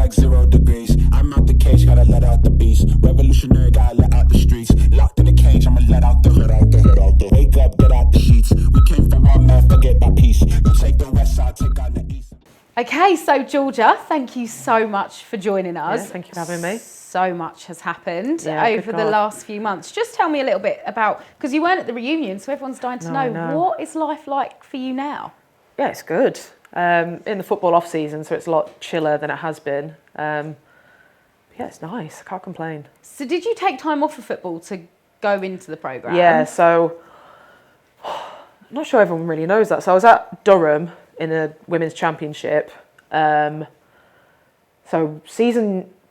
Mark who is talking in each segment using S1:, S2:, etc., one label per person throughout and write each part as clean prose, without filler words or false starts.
S1: like 0 degrees. I'm out the cage, gotta let out the beast. Revolutionary, gotta let out the streets. Locked in a cage, I'ma let out the hood. Wake up, get out the sheets. We came for one man, forget my peace. You take the west side, take out the east.
S2: Okay, so Georgia, thank you so much for joining us.
S3: Yeah, thank you for having me.
S2: So much has happened
S3: Yeah,
S2: over the last few months. Just tell me a little bit about, because you weren't at the reunion, so everyone's dying to know, what is life like for you now?
S3: Yeah, it's good. In the football off season, so it's a lot chiller than it has been. Yeah, it's nice. I can't complain.
S2: So did you take time off of football to go into the programme?
S3: Yeah, so I'm not sure everyone really knows that. So I was at Durham in a women's championship. So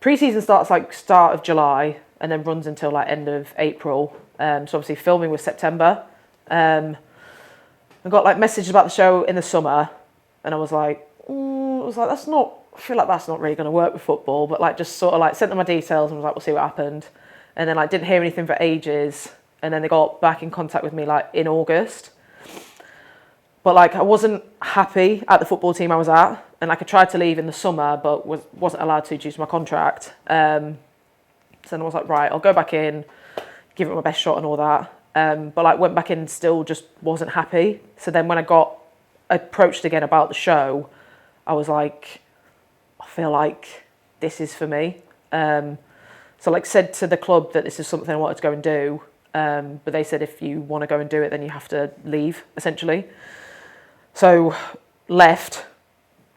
S3: pre-season starts like start of July and then runs until like end of April. So obviously filming was September. I got like messages about the show in the summer, and I was like, I feel like that's not really going to work with football. But like just sort of like sent them my details and was like, we'll see what happened. And then like didn't hear anything for ages, and then they got back in contact with me like in August. But like I wasn't happy at the football team I was at, and like I tried to leave in the summer, but wasn't allowed to due to my contract. So then I was like, right, I'll go back in, give it my best shot and all that. But like went back in and still just wasn't happy. So then when I got approached again about the show, I was like, I feel like this is for me. So like said to the club that this is something I wanted to go and do. But they said if you want to go and do it, then you have to leave, essentially. So left,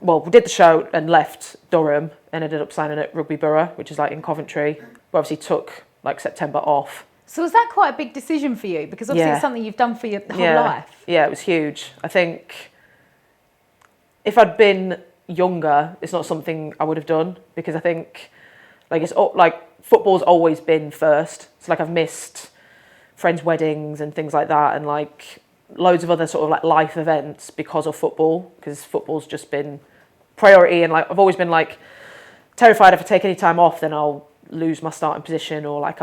S3: we did the show and left Durham and ended up signing at Rugby Borough, which is like in Coventry. We obviously took like September off.
S2: So was that quite a big decision for you? Because obviously it's something you've done for your whole life.
S3: Yeah, it was huge. I think if I'd been younger, it's not something I would have done, because I think like it's like football's always been first. So like I've missed friends' weddings and things like that, and like loads of other sort of like life events because of football, because football's just been priority. And like I've always been like terrified if I take any time off, then I'll lose my starting position, or like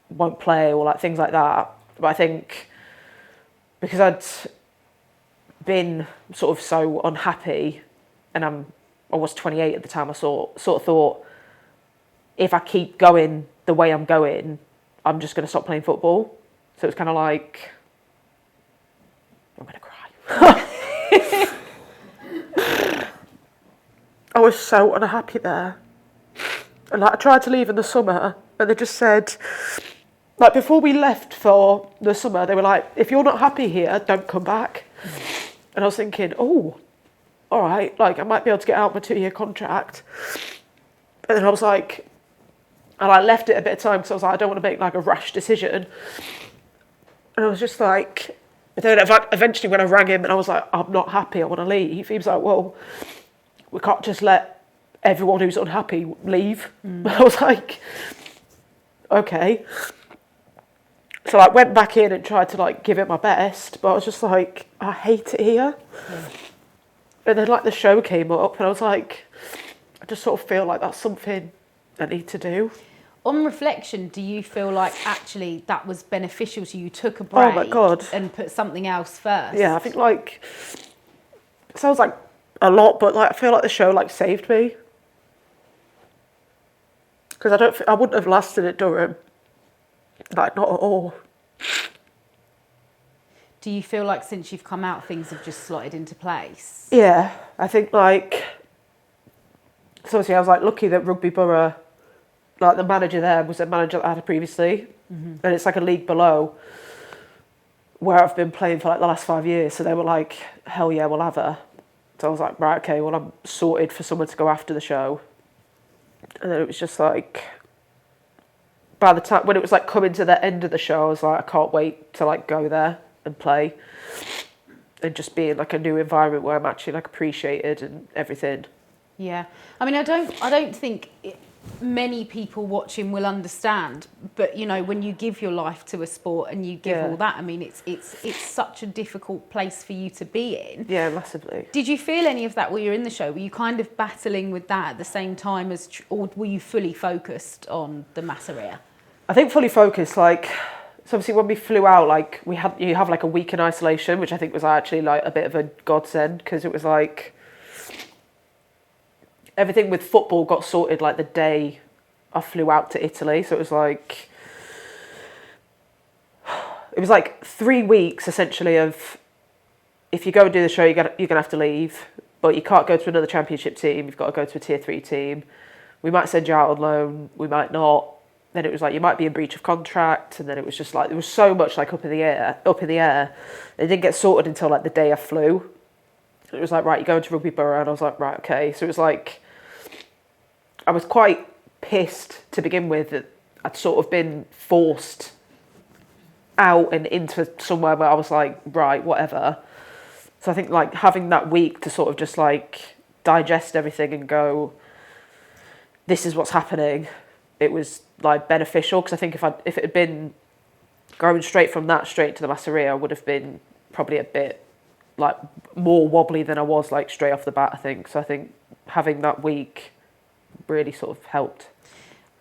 S3: won't play, or like things like that. But I think because I'd been sort of so unhappy, and I was 28 at the time, I sort of thought, if I keep going the way I'm going, I'm just going to stop playing football. So it's kind of like, I'm going to cry. I was so unhappy there. And like I tried to leave in the summer, and they just said, like before we left for the summer, they were like, if you're not happy here, don't come back. And I was thinking, oh, all right, like I might be able to get out my 2-year contract. And then I was like, and I left it a bit of time because I was like, I don't want to make like a rash decision. And I was just like, but then eventually when I rang him and I was like, I'm not happy, I want to leave. He was like, well, we can't just let everyone who's unhappy leave. I was like, okay. So I went back in and tried to like give it my best, but I was just like, I hate it here. And then like the show came up and I was like, I just sort of feel like that's something I need to do.
S2: On reflection, do you feel like actually that was beneficial to you? You took a break,
S3: oh my God,
S2: and put something else first?
S3: Yeah, I think like, it sounds like a lot, but like I feel like the show like saved me. Because I wouldn't have lasted at Durham. Like, not at all.
S2: Do you feel like since you've come out, things have just slotted into place?
S3: Yeah, I think like, so obviously I was like lucky that Rugby Borough, like the manager there was a manager that I had previously, and it's like a league below where I've been playing for like the last 5 years. So they were like, hell yeah, we'll have her. So I was like, right, okay, well I'm sorted for someone to go after the show. And then it was just like, by the time when it was like coming to the end of the show, I was like, I can't wait to like go there and play and just be in like a new environment where I'm actually like appreciated and everything. Yeah,
S2: I mean, I don't think many people watching will understand, but you know, when you give your life to a sport and you give all that, I mean, it's such a difficult place for you to be in.
S3: Yeah, massively.
S2: Did you feel any of that while you were in the show? Were you kind of battling with that at the same time as, or were you fully focused on the Masseria?
S3: I think fully focused. Like, so obviously when we flew out, like you have like a week in isolation, which I think was actually like a bit of a godsend, because it was like, everything with football got sorted like the day I flew out to Italy. So it was like 3 weeks essentially of, if you go and do the show, you're gonna have to leave, but you can't go to another championship team. You've got to go to a tier 3 team. We might send you out on loan, we might not. Then it was like you might be in breach of contract, and then it was just like there was so much like up in the air. It didn't get sorted until like the day I flew. It was like, right, you're going to Rugby Borough, and I was like, right, okay. So it was like I was quite pissed to begin with that I'd sort of been forced out and into somewhere where I was like, right, whatever. So I think like having that week to sort of just like digest everything and go, this is what's happening, it was like beneficial, because I think if it had been going straight from that straight to the Masseria, I would have been probably a bit like more wobbly than I was like straight off the bat, I think. So I think having that week really sort of helped.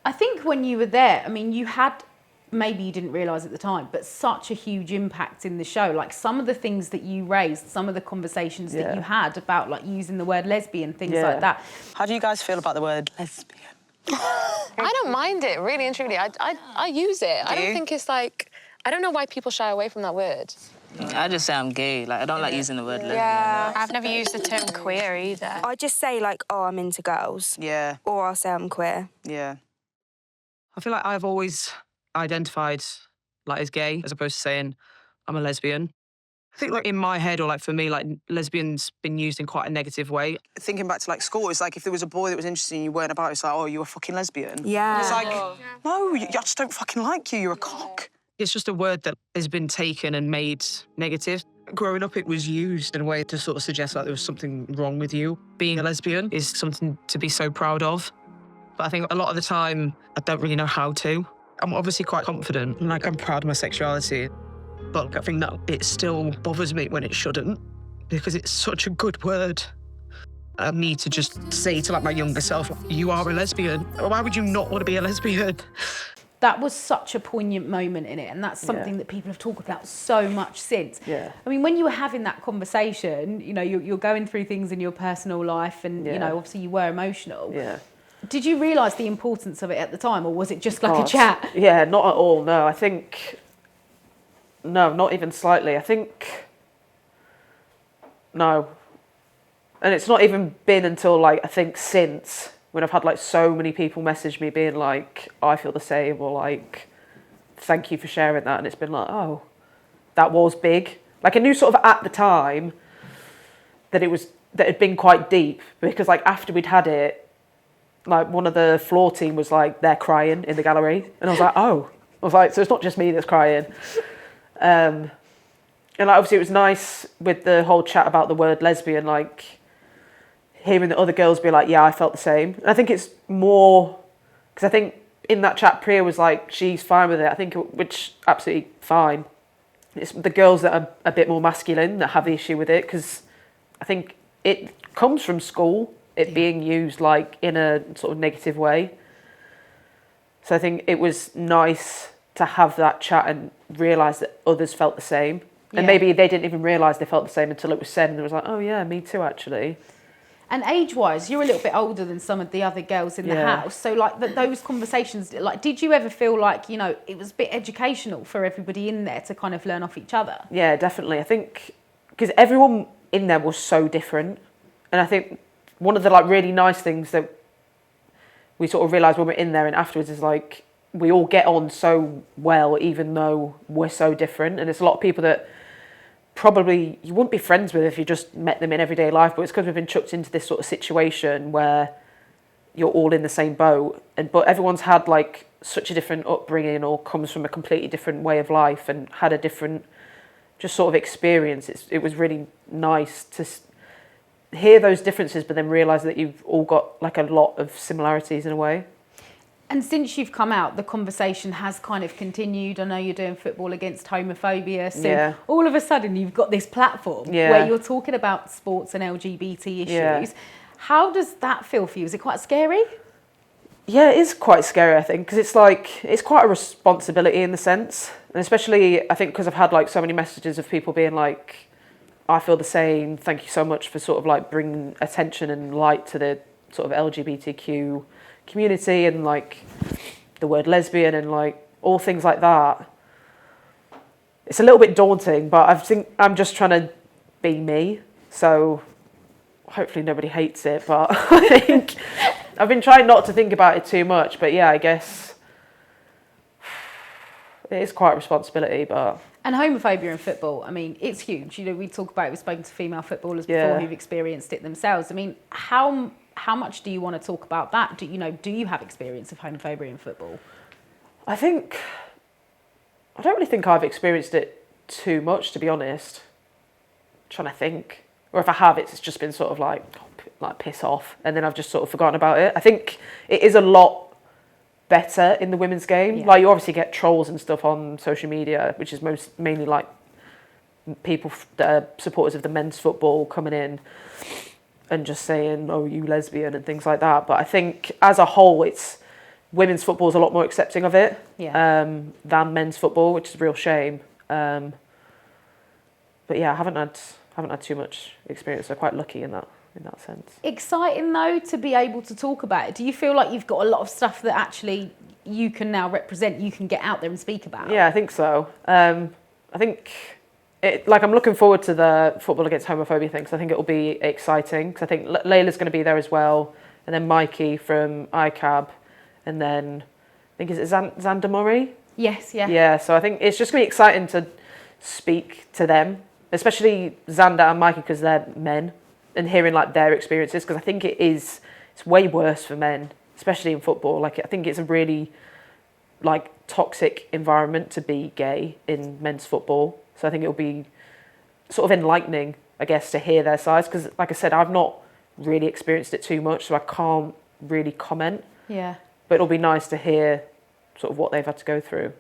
S2: I think when you were there, I mean, you had, maybe you didn't realise at the time, but such a huge impact in the show. Like some of the things that you raised, some of the conversations that you had about like using the word lesbian, things like that.
S4: How do you guys feel about the word lesbian?
S5: I don't mind it, really and truly. I use it. I don't think it's like, I don't know why people shy away from that word.
S4: I just say I'm gay. Like, I don't like using the word lesbian.
S5: Yeah, I've never used the term queer either.
S6: I just say, like, oh, I'm into girls.
S4: Yeah.
S6: Or I'll say I'm queer.
S4: Yeah.
S7: I feel like I've always identified like as gay as opposed to saying I'm a lesbian. I think like in my head, or like for me, like lesbian's been used in quite a negative way.
S4: Thinking back to like school, it's like if there was a boy that was interested and you weren't about it, it's like, oh, you're a fucking lesbian.
S6: Yeah.
S4: It's like, no, I just don't fucking like you, you're a cock.
S7: It's just a word that has been taken and made negative. Growing up, it was used in a way to sort of suggest like there was something wrong with you. Being a lesbian is something to be so proud of. But I think a lot of the time, I don't really know how to. I'm obviously quite confident, and like I'm proud of my sexuality. But I think that it still bothers me when it shouldn't, because it's such a good word. I need to just say to like my younger self, you are a lesbian. Why would you not want to be a lesbian?
S2: That was such a poignant moment in it, and that's something that people have talked about so much since.
S3: Yeah.
S2: I mean, when you were having that conversation, you know, you're going through things in your personal life, and you know, obviously you were emotional.
S3: Yeah.
S2: Did you realise the importance of it at the time, or was it just like a chat?
S3: Yeah, not at all. No, I think no, not even slightly. I think no, and it's not even been until like I think since, when I've had like so many people message me being like, I feel the same, or like, thank you for sharing that. And it's been like, oh, that was big. Like I knew sort of at the time that it had been quite deep, because like after we'd had it, like one of the floor team was like, they're crying in the gallery. And I was like, oh, I was like, so it's not just me that's crying. And like, obviously it was nice with the whole chat about the word lesbian, like, hearing the other girls be like, yeah, I felt the same. And I think it's more, because I think in that chat, Priya was like, she's fine with it. I think, which absolutely fine. It's the girls that are a bit more masculine that have the issue with it, because I think it comes from school, it being used like in a sort of negative way. So I think it was nice to have that chat and realise that others felt the same. And maybe they didn't even realise they felt the same until it was said, and it was like, oh yeah, me too, actually.
S2: And age-wise, you're a little bit older than some of the other girls in the house. So, like, those conversations, like, did you ever feel like, you know, it was a bit educational for everybody in there to kind of learn off each other? Yeah,
S3: definitely. I think, because everyone in there was so different. And I think one of the, like, really nice things that we sort of realised when we're in there and afterwards is, like, we all get on so well, even though we're so different. And there's a lot of people that probably you wouldn't be friends with if you just met them in everyday life, but it's because we've been chucked into this sort of situation where you're all in the same boat, but everyone's had like such a different upbringing or comes from a completely different way of life and had a different just sort of experience. It was really nice to hear those differences, but then realise that you've all got like a lot of similarities in a way.
S2: And since you've come out, the conversation has kind of continued. I know you're doing Football Against Homophobia. So all of a sudden you've got this platform where you're talking about sports and LGBT issues. Yeah. How does that feel for you? Is it quite scary?
S3: Yeah, it is quite scary, I think, because it's like, it's quite a responsibility in the sense. And especially, I think, because I've had like so many messages of people being like, I feel the same. Thank you so much for sort of like bringing attention and light to sort of LGBTQ community and like the word lesbian and like all things like that. It's a little bit daunting, but I think I'm just trying to be me. So hopefully nobody hates it, but I think I've been trying not to think about it too much. But yeah, I guess it is quite a responsibility, but...
S2: And homophobia in football, I mean, it's huge. You know, we talk about it, we've spoken to female footballers before who've experienced it themselves. I mean, how much do you want to talk about that? Do you have experience of homophobia in football? I
S3: don't really think I've experienced it too much, to be honest. I'm trying to think. Or if I have, it's just been sort of like piss off, and then I've just sort of forgotten about it. I think it is a lot better in the women's game.
S2: Yeah.
S3: Like, you obviously get trolls and stuff on social media, which is mainly like people that are supporters of the men's football coming in and just saying, "Oh, you lesbian," and things like that. But I think as a whole, women's football is a lot more accepting of it than men's football, which is a real shame. But yeah, I haven't had too much experience. So quite lucky in that sense.
S2: Exciting though to be able to talk about it. Do you feel like you've got a lot of stuff that actually you can now represent, you can get out there and speak about?
S3: Yeah, I think so. I think I'm looking forward to the football against homophobia thing, because I think it will be exciting. Because I think Layla's going to be there as well, and then Mikey from IKAG, and then I think is it Xander Murray?
S2: Yes, yeah.
S3: Yeah, so I think it's just going to be exciting to speak to them, especially Xander and Mikey, because they're men, and hearing like their experiences, because I think it's way worse for men, especially in football. Like, I think it's a really like toxic environment to be gay in men's football. So I think it'll be sort of enlightening, I guess, to hear their sides, because like I said, I've not really experienced it too much, so I can't really comment.
S2: Yeah.
S3: But it'll be nice to hear sort of what they've had to go through.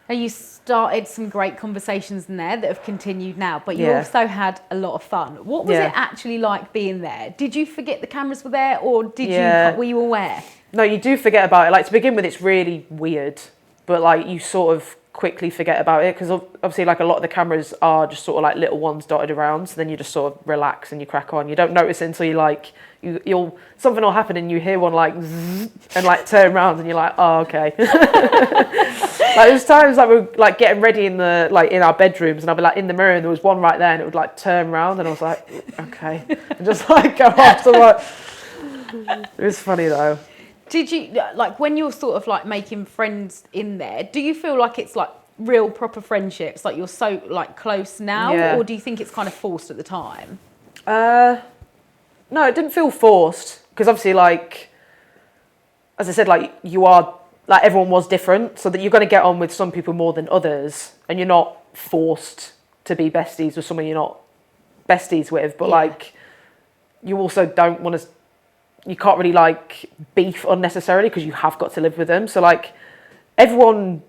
S2: And you started some great conversations in there that have continued now, but you
S3: Yeah.
S2: also had a lot of fun. What was it actually like being there? Did you forget the cameras were there, or were you aware?
S3: No, you do forget about it. Like, to begin with, it's really weird, but like you sort of quickly forget about it, because obviously like a lot of the cameras are just sort of like little ones dotted around, so then you just sort of relax and you crack on. You don't notice it until you'll something will happen and you hear one like zzz, and like turn around and you're like, oh, okay. Like, there's times like we're like getting ready in our bedrooms, and I'll be like in the mirror, and there was one right there, and it would like turn around, and I was like, okay, and just like go off. So like, it was funny though.
S2: Did you, like, when you're sort of like making friends in there, do you feel like it's like real proper friendships, like you're so like close now, or do you think it's kind of forced at the time?
S3: No, it didn't feel forced, because obviously, like, as I said, like, you are, like, everyone was different, so that you're going to get on with some people more than others, and you're not forced to be besties with someone you're not besties with, but like, you also don't want to, you can't really like beef unnecessarily, because you have got to live with them. So like, everyone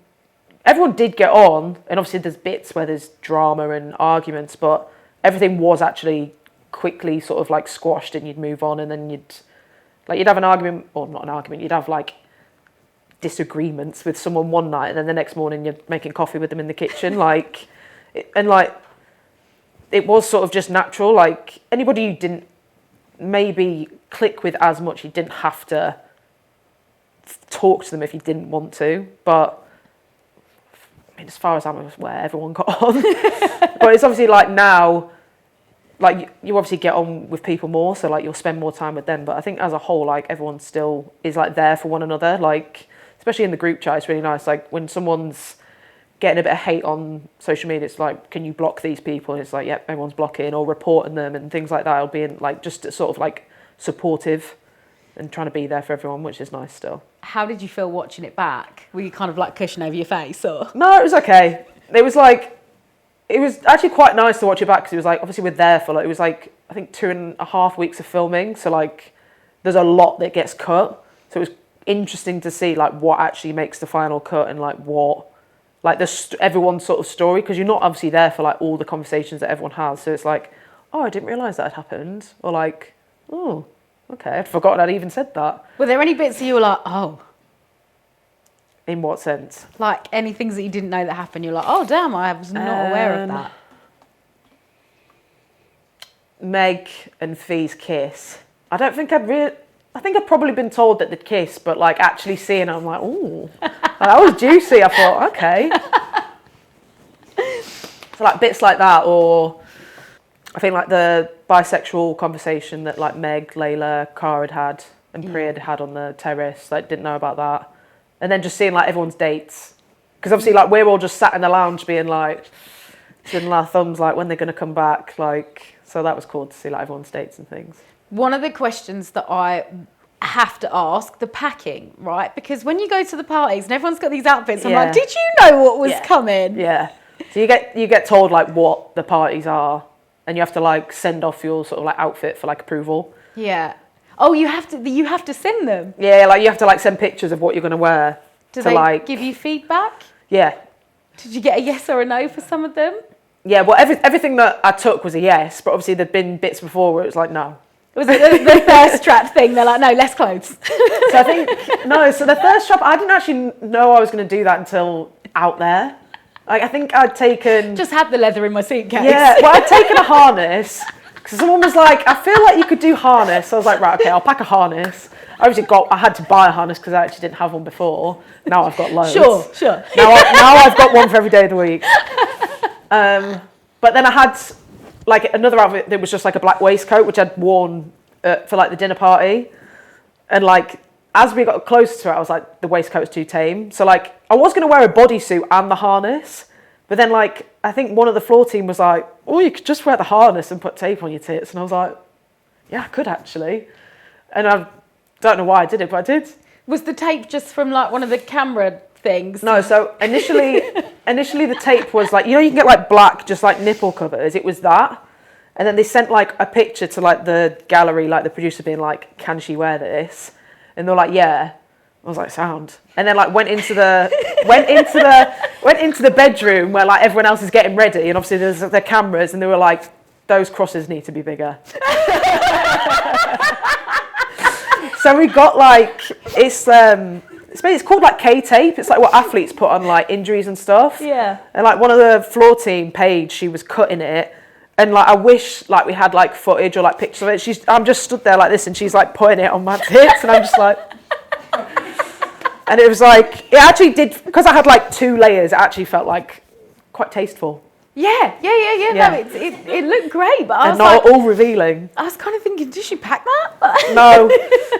S3: did get on, and obviously there's bits where there's drama and arguments, but everything was actually quickly sort of like squashed, and you'd move on, and then you'd have an argument, or not an argument, you'd have like disagreements with someone one night, and then the next morning you're making coffee with them in the kitchen, like, and like, it was sort of just natural. Like, anybody you didn't maybe click with as much, you didn't have to talk to them if you didn't want to, but I mean, as far as I'm aware, everyone got on. But it's obviously like now, like, you obviously get on with people more, so like you'll spend more time with them, but I think as a whole, like, everyone still is like there for one another, like, especially in the group chat. It's really nice, like, when someone's getting a bit of hate on social media, it's like, can you block these people? And it's like, yep, everyone's blocking or reporting them and things like that. It'll be like just sort of like supportive and trying to be there for everyone, which is nice still.
S2: How did you feel watching it back? Were you kind of like cushion over your face, or?
S3: No, it was okay. It was actually quite nice to watch it back, because it was like, obviously we're there for like, it was like, I think 2.5 weeks of filming, so like there's a lot that gets cut, so it was interesting to see like what actually makes the final cut, and like what, like everyone's sort of story, because you're not obviously there for like all the conversations that everyone has, so it's like, oh, I didn't realise that had happened, or like, oh, okay, I'd forgotten I'd even said that.
S2: Were there any bits that you were like, oh?
S3: In what sense?
S2: Like, any things that you didn't know that happened, you're like, oh damn, I was not aware of that.
S3: Meg and Fee's kiss. I don't think I'd I think I've probably been told that they'd kiss, but like actually seeing it, I'm like, ooh, that was juicy. I thought, okay. So like bits like that, or I think like the bisexual conversation that like Meg, Layla, Cara had and Priya had on the terrace, like didn't know about that. And then just seeing like everyone's dates. Because obviously like we're all just sat in the lounge being like, twiddling our thumbs like when they're going to come back. Like, so that was cool to see like everyone's dates and things.
S2: One of the questions that I have to ask, the packing, right? Because when you go to the parties and everyone's got these outfits, I'm like, did you know what was coming?
S3: Yeah. So you get told like what the parties are, and you have to like send off your sort of like outfit for like approval.
S2: Yeah. Oh, you have to send them.
S3: Yeah, like you have to like send pictures of what you're going to wear.
S2: Do they like give you feedback?
S3: Yeah.
S2: Did you get a yes or a no for some of them?
S3: Yeah, well everything that I took was a yes, but obviously there'd been bits before where it was like no.
S2: Was it the thirst trap thing? They're like, no, less clothes.
S3: So I think so the thirst trap, I didn't actually know I was going to do that until out there. Like I think I'd taken
S2: just had the leather in my suitcase.
S3: Yeah, well I'd taken a harness because someone was like, I feel like you could do harness. So I was like, right, okay, I'll pack a harness. I had to buy a harness because I actually didn't have one before. Now I've got loads.
S2: Sure.
S3: Now I've got one for every day of the week. But then I had like another outfit that was just like a black waistcoat, which I'd worn for like the dinner party. And like, as we got closer to it, I was like, the waistcoat's too tame. So like, I was going to wear a bodysuit and the harness. But then like, I think one of the floor team was like, oh, you could just wear the harness and put tape on your tits. And I was like, yeah, I could actually. And I don't know why I did it, but I did.
S2: Was the tape just from like one of the camera things?
S3: No, so initially the tape was like, you know, you can get like black, just like nipple covers. It was that. And then they sent like a picture to like the gallery, like the producer being like, can she wear this? And they were like, yeah. I was like, sound. And then like went into the bedroom where like everyone else is getting ready. And obviously there's the cameras and they were like, those crosses need to be bigger. So we got like, it's called like K-tape. It's like what athletes put on like injuries and stuff.
S2: Yeah.
S3: And like one of the floor team, Paige, she was cutting it. And like, I wish like we had like footage or like pictures of it. I'm just stood there like this and she's like putting it on my tits and I'm just like, and it was like, it actually did, because I had like 2 layers, it actually felt like quite tasteful.
S2: Yeah. No, it looked great, but I was
S3: not
S2: like,
S3: all revealing.
S2: I was kind of thinking, did she pack that?
S3: No,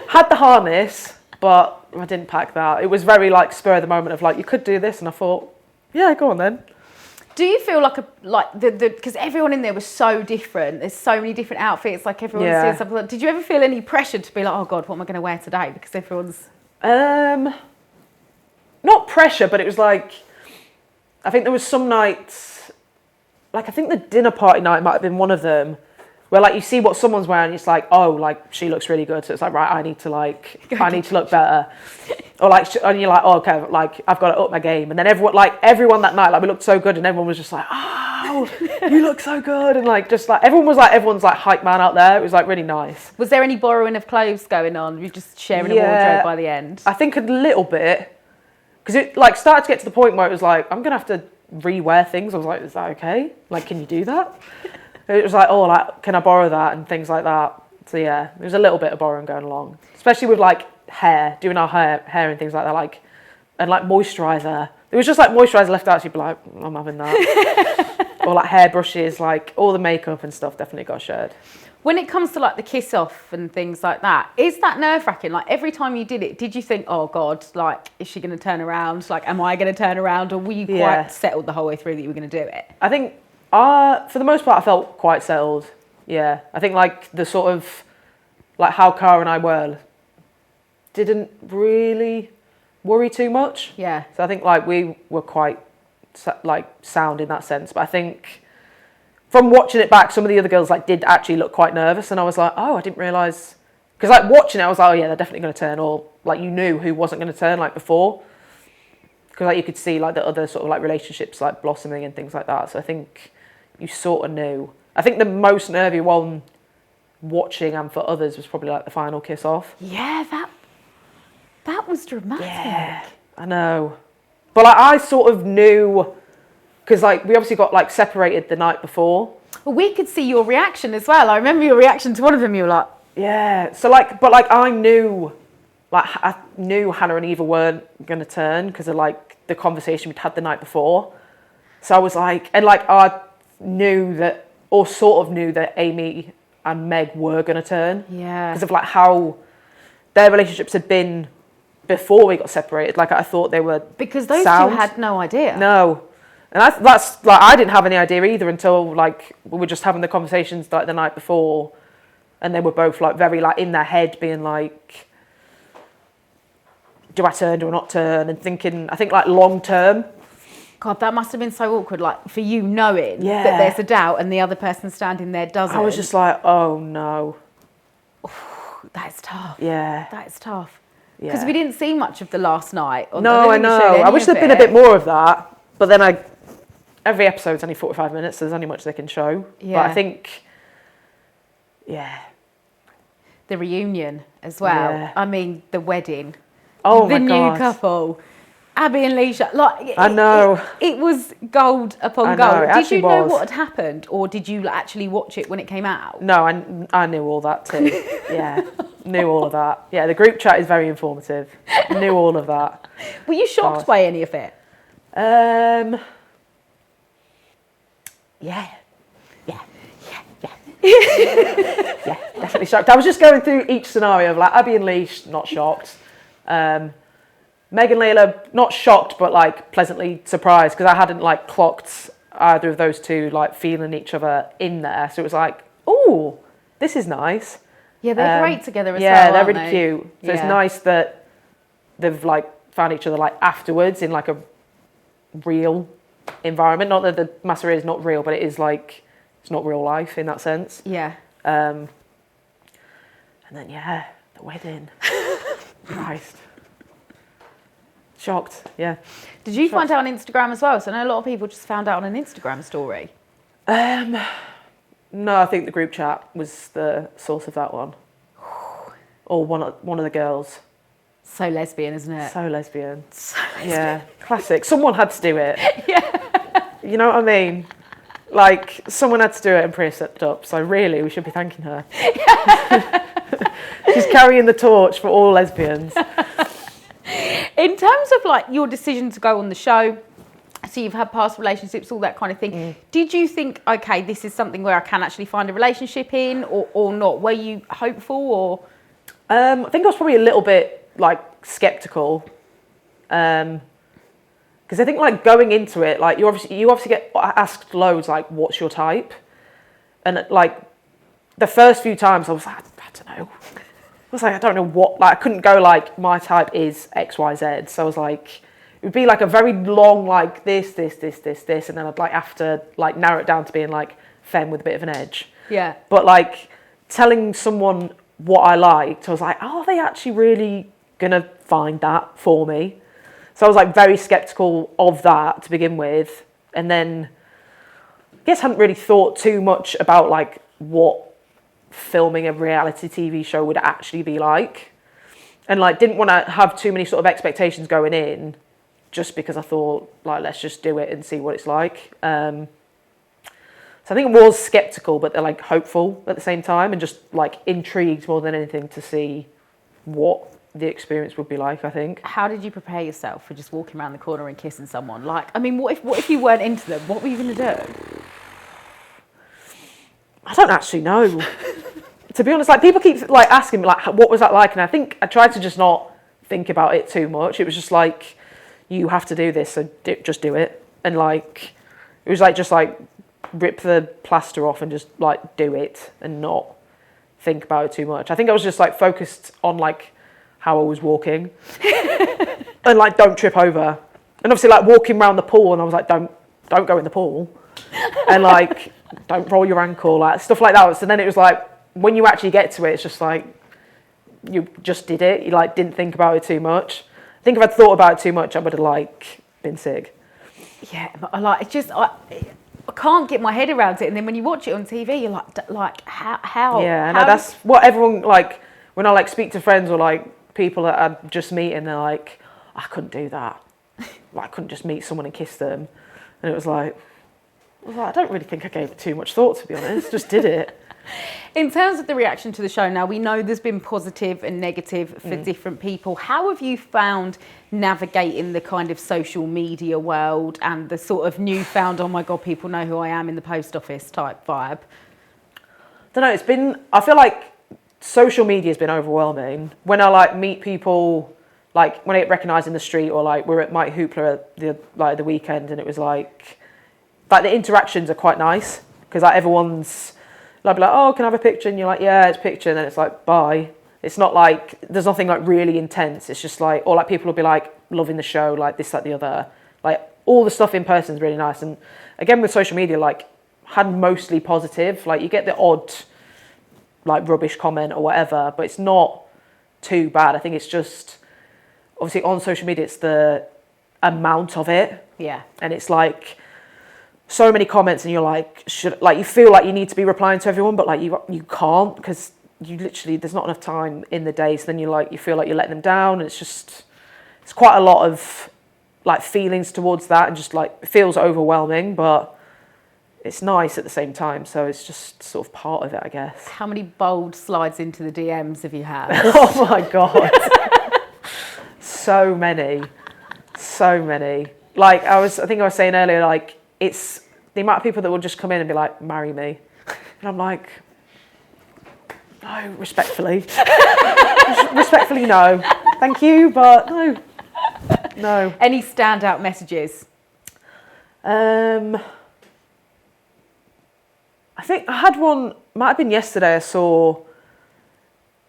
S3: had the harness, but I didn't pack that. It was very like spur of the moment of like, you could do this, and I thought, yeah, go on then.
S2: Do you feel like because everyone in there was so different? There's so many different outfits. Like everyone's doing something. Did you ever feel any pressure to be like, oh God, what am I going to wear today? Because everyone's.
S3: Not pressure, but it was like, I think there was some nights, like I think the dinner party night might have been one of them, where like you see what someone's wearing, it's like, oh, like she looks really good, so it's like, right, I need to look better, or like, and you're like, oh, okay, like I've got to up my game, and then everyone that night, like we looked so good, and everyone was just like, oh, you look so good, and like just like everyone's like hype man out there. It was like really nice.
S2: Was there any borrowing of clothes going on? Were you just sharing a wardrobe by the end?
S3: I think a little bit, because it like started to get to the point where it was like, I'm gonna have to rewear things. I was like, is that okay? Like, can you do that? It was like, oh, like, can I borrow that and things like that. So yeah, there was a little bit of borrowing going along, especially with like hair, doing our hair and things like that, like, and like moisturiser. There was just like moisturiser left out, so you'd be like, I'm having that. Or like hair brushes, like all the makeup and stuff definitely got shared.
S2: When it comes to like the kiss off and things like that, is that nerve wracking? Like every time you did it, did you think, oh God, like is she going to turn around? Like, am I going to turn around? Or were you quite settled the whole way through that you were going to do it?
S3: I think for the most part, I felt quite settled. Yeah, I think like the sort of like how Cara and I were didn't really worry too much.
S2: Yeah.
S3: So I think like we were quite like sound in that sense. But I think from watching it back, some of the other girls like did actually look quite nervous, and I was like, oh, I didn't realise, because like watching it, I was like, oh yeah, they're definitely going to turn, or like you knew who wasn't going to turn like before, because like you could see like the other sort of like relationships like blossoming and things like that. So I think you sort of knew. I think the most nervy one watching and for others was probably like the final kiss off.
S2: Yeah, that was dramatic.
S3: Yeah, I know. But like I sort of knew, because like we obviously got like separated the night before.
S2: Well, we could see your reaction as well. I remember your reaction to one of them. You were like,
S3: Yeah. So like, but like I knew Hannah and Eva weren't gonna turn because of like the conversation we'd had the night before. So I was like, and like I knew that, or sort of knew that Amy and Meg were gonna turn.
S2: Yeah.
S3: Because of like how their relationships had been before we got separated. Like I thought they were
S2: Because those
S3: sound.
S2: two had no idea.
S3: No. And that's like, I didn't have any idea either until like we were just having the conversations like the night before, and they were both like very like in their head being like, do I turn, do I not turn, and thinking, I think like long term.
S2: God, that must have been so awkward, like for you knowing
S3: Yeah.
S2: that there's a doubt and the other person standing there doesn't.
S3: I was just like, oh no.
S2: That is tough.
S3: Yeah.
S2: That is tough.
S3: Yeah.
S2: Because we didn't see much of the last night.
S3: No, I know. I wish there'd been a bit more of that. But then every episode's only 45 minutes, so there's only much they can show.
S2: Yeah.
S3: But I think, yeah.
S2: The reunion as well.
S3: Yeah.
S2: I mean, the wedding.
S3: Oh
S2: the
S3: my
S2: new
S3: God.
S2: couple. Abby and Leisha. Like,
S3: I know.
S2: It was gold upon
S3: I know,
S2: gold.
S3: it
S2: Did
S3: actually
S2: you know
S3: was.
S2: what had happened, or did you actually watch it when it came out?
S3: No, I knew all that too. Yeah, knew all of that. Yeah, the group chat is very informative. Knew all of that.
S2: Were you shocked
S3: God.
S2: by any of it?
S3: Yeah. Yeah, definitely shocked. I was just going through each scenario of like Abby and Leash, not shocked. Meg and Layla, not shocked, but like pleasantly surprised because I hadn't like clocked either of those two like feeling each other in there. So it was like, oh, this is nice.
S2: Yeah, they're great together as well.
S3: Yeah, they're
S2: aren't
S3: really
S2: they?
S3: cute. So it's
S2: Yeah.
S3: nice that they've like found each other like afterwards in like a real environment. Not that the masquerade is not real, but it is like it's not real life in that sense.
S2: Yeah.
S3: And then yeah, the wedding. Christ. Shocked. Yeah.
S2: Did you find out on Instagram as well? So I know a lot of people just found out on an Instagram story.
S3: No, I think the group chat was the source of that one. Or one of the girls.
S2: So lesbian, isn't it?
S3: So lesbian. Yeah, classic. Someone had to do it.
S2: Yeah.
S3: You know what I mean? Like, someone had to do it and Priya stepped up. So really, we should be thanking her. She's carrying the torch for all lesbians.
S2: In terms of like your decision to go on the show, so you've had past relationships, all that kind of thing. Did you think, okay, this is something where I can actually find a relationship in, or not? Were you hopeful, or?
S3: I think I was probably a little bit like skeptical, because I think like going into it, like you obviously get asked loads like, what's your type, and like the first few times I was like, I don't know. I was like, I don't know what. Like I couldn't go like my type is XYZ. So I was like, it would be like a very long like this, and then I'd like have to like narrow it down to being like femme with a bit of an edge.
S2: Yeah.
S3: But like telling someone what I liked, I was like, are they actually really gonna find that for me? So I was like very skeptical of that to begin with, and then I guess I hadn't really thought too much about like what filming a reality TV show would actually be like, and like didn't want to have too many sort of expectations going in, just because I thought like let's just do it and see what it's like. So I think I was skeptical, but they're like hopeful at the same time, and just like intrigued more than anything to see what the experience would be like, I think.
S2: How did you prepare yourself for just walking around the corner and kissing someone? Like, I mean, what if you weren't into them? What were you going to do?
S3: I don't actually know. To be honest, like people keep like asking me like, what was that like? And I think I tried to just not think about it too much. It was just like, you have to do this, so just do it. And like, it was like just like rip the plaster off and just like do it and not think about it too much. I think I was just like focused on like how I was walking and like don't trip over. And obviously like walking around the pool, and I was like, don't go in the pool, and like don't roll your ankle, like stuff like that. So then it was like when you actually get to it, it's just like you just did it. You like didn't think about it too much. I think if I'd thought about it too much, I would have like been sick.
S2: Yeah, but I like it's just I can't get my head around it. And then when you watch it on TV, you're like how?
S3: Yeah,
S2: how
S3: no, that's what everyone like when I like speak to friends or like people that I'm just meeting. They're like, I couldn't do that. Like, I couldn't just meet someone and kiss them. And it was like, I don't really think I gave it too much thought, to be honest. Just did it.
S2: In terms of the reaction to the show, now we know there's been positive and negative for different people. How have you found navigating the kind of social media world and the sort of newfound, oh my God, people know who I am in the post office type vibe?
S3: I don't know, I feel like social media has been overwhelming. When I like meet people, like when I get recognised in the street, or like we're at Mighty Hoopla the weekend, and it was like the interactions are quite nice, because like everyone's like, oh, can I have a picture? And you're like, yeah, it's a picture, and then it's like, bye. It's not like, there's nothing like really intense. It's just like, or like people will be like loving the show, like this, that, the other. Like all the stuff in person is really nice. And again, with social media, like had mostly positive. Like you get the odd like rubbish comment or whatever, but it's not too bad. I think it's just, obviously on social media, it's the amount of it.
S2: Yeah.
S3: And it's like so many comments, and you're like, you feel like you need to be replying to everyone, but like you can't, because you literally, there's not enough time in the day. So then you feel like you're letting them down, and it's quite a lot of like feelings towards that, and just like it feels overwhelming, but it's nice at the same time. So it's just sort of part of it, I guess.
S2: How many bold slides into the DMs have you had?
S3: Oh my God. So many. Like I think I was saying earlier, like it's the amount of people that will just come in and be like, marry me. And I'm like, no, respectfully. Respectfully, no. Thank you, but no.
S2: Any standout messages?
S3: I think I had one, might have been yesterday, I saw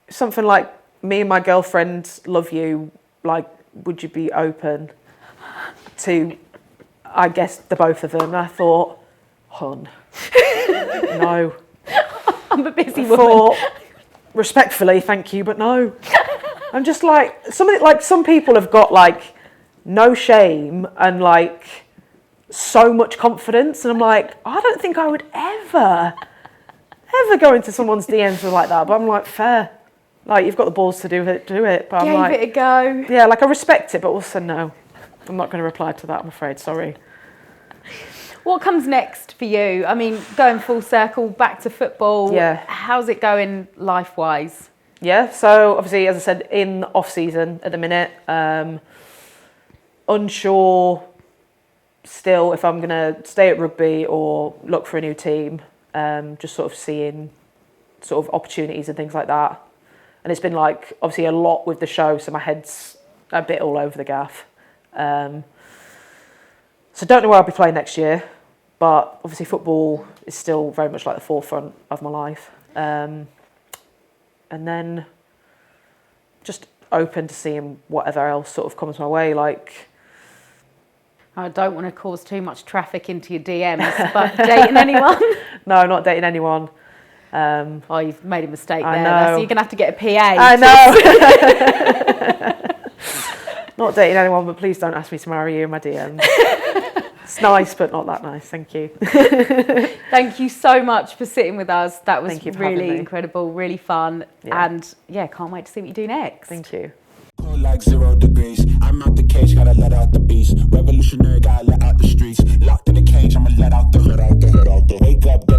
S3: something like, me and my girlfriend love you, like, would you be open to, I guess, the both of them? And I thought, hun, no.
S2: I'm a busy
S3: I
S2: woman.
S3: thought, respectfully, thank you, but no. I'm just like, some people have got like no shame and like so much confidence, and I'm like, I don't think I would ever go into someone's DMs with like that. But I'm like, fair, like you've got the balls to do it. But I'm like,
S2: Gave it a go.
S3: yeah, like I respect it, but also no, I'm not going to reply to that, I'm afraid. Sorry.
S2: What comes next for you? I mean, going full circle back to football.
S3: Yeah.
S2: How's it going life-wise?
S3: Yeah, so obviously, as I said, in off-season at the minute, unsure still if I'm going to stay at rugby or look for a new team, just sort of seeing sort of opportunities and things like that. And it's been like, obviously, a lot with the show, so my head's a bit all over the gaff. So don't know where I'll be playing next year, but obviously football is still very much like the forefront of my life. And then just open to seeing whatever else sort of comes my way. Like,
S2: I don't want to cause too much traffic into your DMs, but dating anyone?
S3: No, not dating anyone.
S2: Oh, you've made a mistake
S3: I
S2: there.
S3: know.
S2: So you're going to have to get a PA.
S3: I know. Not dating anyone, but please don't ask me to marry you in my DMs. It's nice, but not that nice. Thank you.
S2: Thank you so much for sitting with us. That was
S3: Thank you for having
S2: really
S3: me.
S2: incredible, really fun.
S3: Yeah.
S2: And yeah, can't wait to see what you do next.
S3: Thank you.
S1: Cold like 0 degrees. I'm out the cage, gotta let out the beast. Revolutionary, gotta let out the streets. Locked in the cage, I'ma let out the hood, out the hood, out the. Wake up.